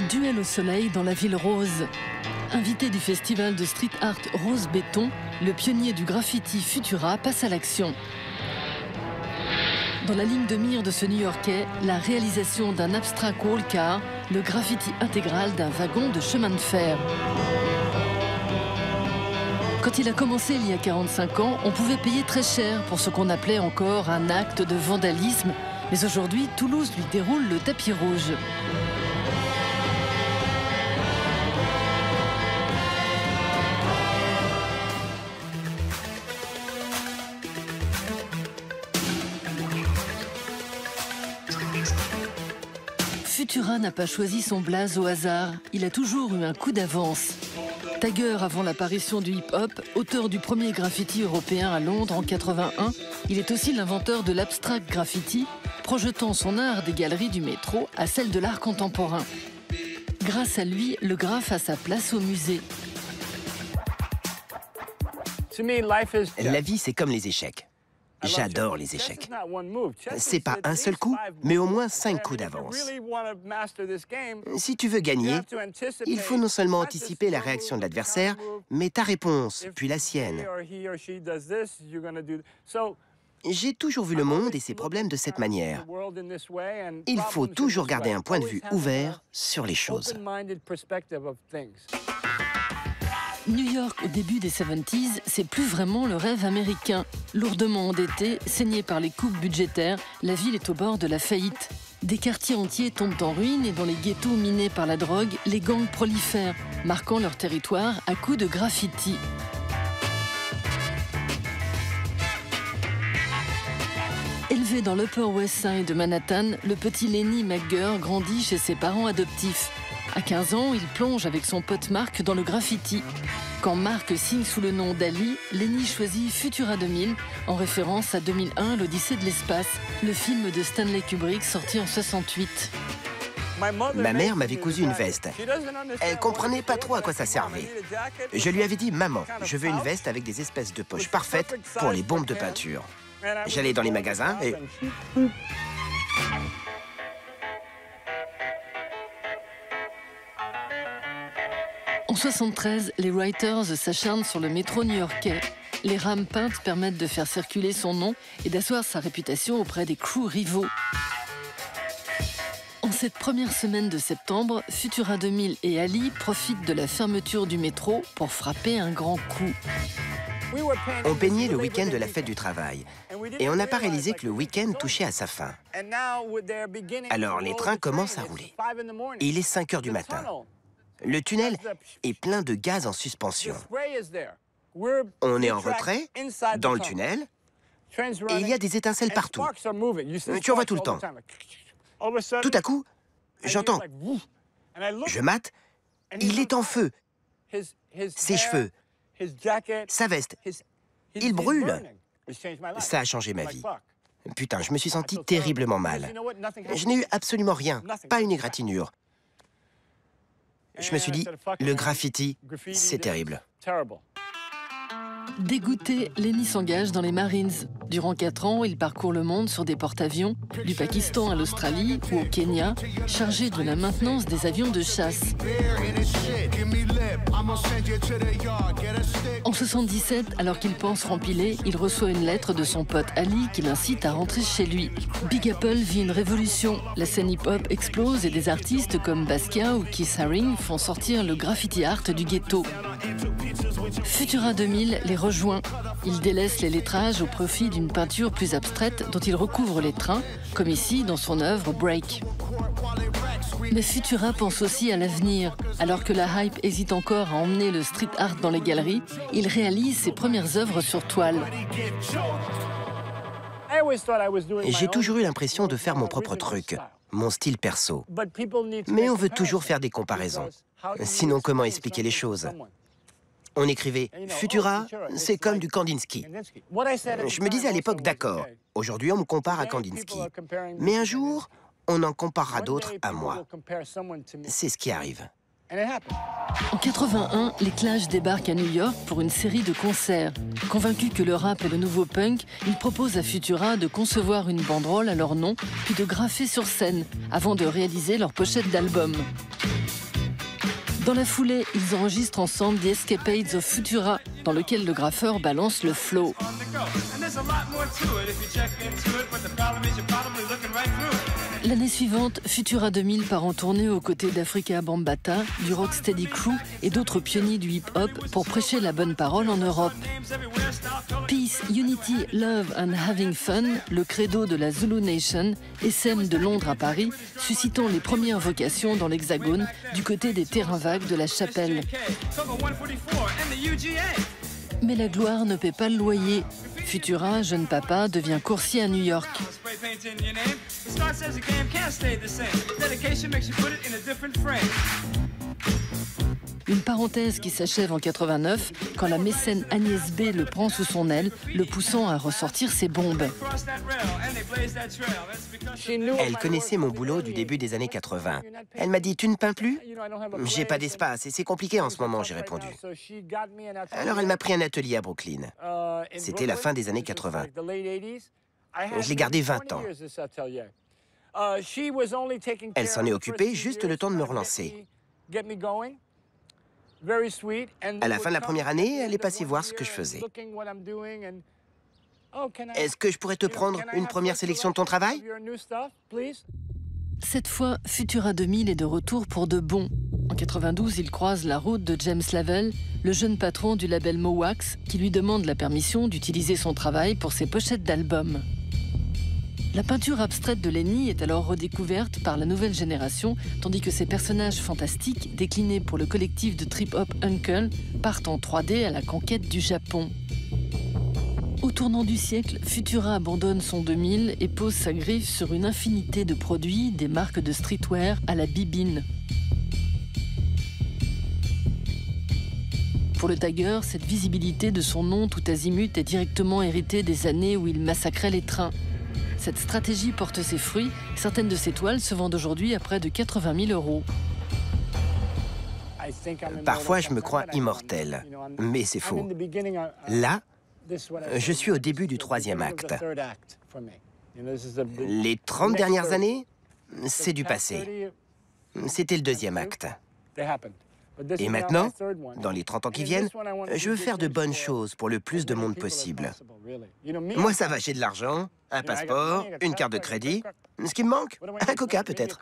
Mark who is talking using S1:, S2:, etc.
S1: Duel au soleil dans la ville rose. Invité du festival de street art Rose Béton, le pionnier du graffiti Futura passe à l'action. Dans la ligne de mire de ce New-Yorkais, la réalisation d'un abstract wall car, le graffiti intégral d'un wagon de chemin de fer. Quand il a commencé il y a 45 ans, on pouvait payer très cher pour ce qu'on appelait encore un acte de vandalisme. Mais aujourd'hui, Toulouse lui déroule le tapis rouge. Futura n'a pas choisi son blaze au hasard, il a toujours eu un coup d'avance. Tagger avant l'apparition du hip-hop, auteur du premier graffiti européen à Londres en 81, il est aussi l'inventeur de l'abstract graffiti, projetant son art des galeries du métro à celle de l'art contemporain. Grâce à lui, le graphe a sa place au musée.
S2: La vie, c'est comme les échecs. J'adore les échecs. C'est pas un seul coup, mais au moins 5 coups d'avance. Si tu veux gagner, il faut non seulement anticiper la réaction de l'adversaire, mais ta réponse, puis la sienne. J'ai toujours vu le monde et ses problèmes de cette manière. Il faut toujours garder un point de vue ouvert sur les choses.
S1: New York au début des 70s, c'est plus vraiment le rêve américain. Lourdement endettée, saignée par les coupes budgétaires, la ville est au bord de la faillite. Des quartiers entiers tombent en ruine et dans les ghettos minés par la drogue, les gangs prolifèrent, marquant leur territoire à coups de graffiti. Élevé dans l'Upper West Side de Manhattan, le petit Lenny McGurr grandit chez ses parents adoptifs. À 15 ans, il plonge avec son pote Mark dans le graffiti. Quand Mark signe sous le nom d'Ali, Lenny choisit Futura 2000, en référence à 2001, l'Odyssée de l'espace, le film de Stanley Kubrick sorti en 68.
S2: Ma mère m'avait cousu une veste. Elle comprenait pas trop à quoi ça servait. Je lui avais dit, maman, je veux une veste avec des espèces de poches parfaites pour les bombes de peinture. J'allais dans les magasins et...
S1: En 73, les Writers s'acharnent sur le métro new-yorkais. Les rames peintes permettent de faire circuler son nom et d'asseoir sa réputation auprès des crews rivaux. En cette première semaine de septembre, Futura 2000 et Ali profitent de la fermeture du métro pour frapper un grand coup.
S2: On peignait le week-end de la fête du travail et on n'a pas réalisé que le week-end touchait à sa fin. Alors les trains commencent à rouler. Il est 5 heures du matin. Le tunnel est plein de gaz en suspension. On est en retrait, dans le tunnel, et il y a des étincelles partout. Tu en vois tout le temps. Tout à coup, j'entends. Je mate, il est en feu. Ses cheveux, sa veste, il brûle. Ça a changé ma vie. Putain, je me suis senti terriblement mal. Je n'ai eu absolument rien, pas une égratignure. Je me suis dit, le graffiti, c'est terrible.
S1: Dégoûté, Lenny s'engage dans les Marines. Durant 4 ans, il parcourt le monde sur des porte-avions, du Pakistan à l'Australie ou au Kenya, chargé de la maintenance des avions de chasse. En 77, alors qu'il pense rempiler, il reçoit une lettre de son pote Ali qui l'incite à rentrer chez lui. Big Apple vit une révolution. La scène hip-hop explose et des artistes comme Basquiat ou Keith Haring font sortir le graffiti art du ghetto. Futura 2000 les rejoint. Il délaisse les lettrages au profit d'une peinture plus abstraite dont il recouvre les trains, comme ici dans son œuvre Break. Mais Futura pense aussi à l'avenir. Alors que la hype hésite encore à emmener le street art dans les galeries, il réalise ses premières œuvres sur toile.
S2: J'ai toujours eu l'impression de faire mon propre truc, mon style perso. Mais on veut toujours faire des comparaisons. Sinon, comment expliquer les choses ? On écrivait « Futura, c'est comme du Kandinsky ». Je me disais à l'époque « D'accord, aujourd'hui on me compare à Kandinsky. Mais un jour, on en comparera d'autres à moi. » C'est ce qui arrive.
S1: En 81, les Clash débarquent à New York pour une série de concerts. Convaincus que le rap est le nouveau punk, ils proposent à Futura de concevoir une banderole à leur nom, puis de graffer sur scène, avant de réaliser leur pochette d'album. Dans la foulée, ils enregistrent ensemble The Escapades of Futura, dans lequel le graffeur balance le flow. L'année suivante, Futura 2000 part en tournée aux côtés d'Africa Bambaataa, du Rocksteady Crew et d'autres pionniers du hip-hop pour prêcher la bonne parole en Europe. Peace, Unity, Love and Having Fun, le credo de la Zulu Nation, essaime de Londres à Paris, suscitant les premières vocations dans l'Hexagone du côté des terrains vagues de la Chapelle. Mais la gloire ne paie pas le loyer. Futura, jeune papa, devient coursier à New York. Une parenthèse qui s'achève en 89, quand la mécène Agnès B le prend sous son aile, le poussant à ressortir ses bombes.
S2: Elle connaissait mon boulot du début des années 80. Elle m'a dit « Tu ne peins plus ?» « J'ai pas d'espace et c'est compliqué en ce moment », j'ai répondu. Alors elle m'a pris un atelier à Brooklyn. C'était la fin des années 80. Je l'ai gardé 20 ans. Elle s'en est occupée juste le temps de me relancer. À la fin de la première année, elle est passée voir ce que je faisais. Est-ce que je pourrais te prendre une première sélection de ton travail?
S1: Cette fois, Futura 2000 est de retour pour de bon. En 92, il croise la route de James Lavelle, le jeune patron du label Mowax, qui lui demande la permission d'utiliser son travail pour ses pochettes d'albums. La peinture abstraite de Lenny est alors redécouverte par la nouvelle génération, tandis que ses personnages fantastiques, déclinés pour le collectif de trip-hop Uncle, partent en 3D à la conquête du Japon. Au tournant du siècle, Futura abandonne son 2000 et pose sa griffe sur une infinité de produits, des marques de streetwear à la bibine. Pour le tagger, cette visibilité de son nom tout azimut est directement héritée des années où il massacrait les trains. Cette stratégie porte ses fruits. Certaines de ses toiles se vendent aujourd'hui à près de 80 000 €.
S2: Parfois, je me crois immortel, mais c'est faux. Là, je suis au début du 3e acte. Les 30 dernières années, c'est du passé. C'était le 2e acte. Et maintenant, dans les 30 ans qui viennent, je veux faire de bonnes choses pour le plus de monde possible. Moi, ça va, j'ai de l'argent, un passeport, une carte de crédit. Ce qui me manque, un coca peut-être.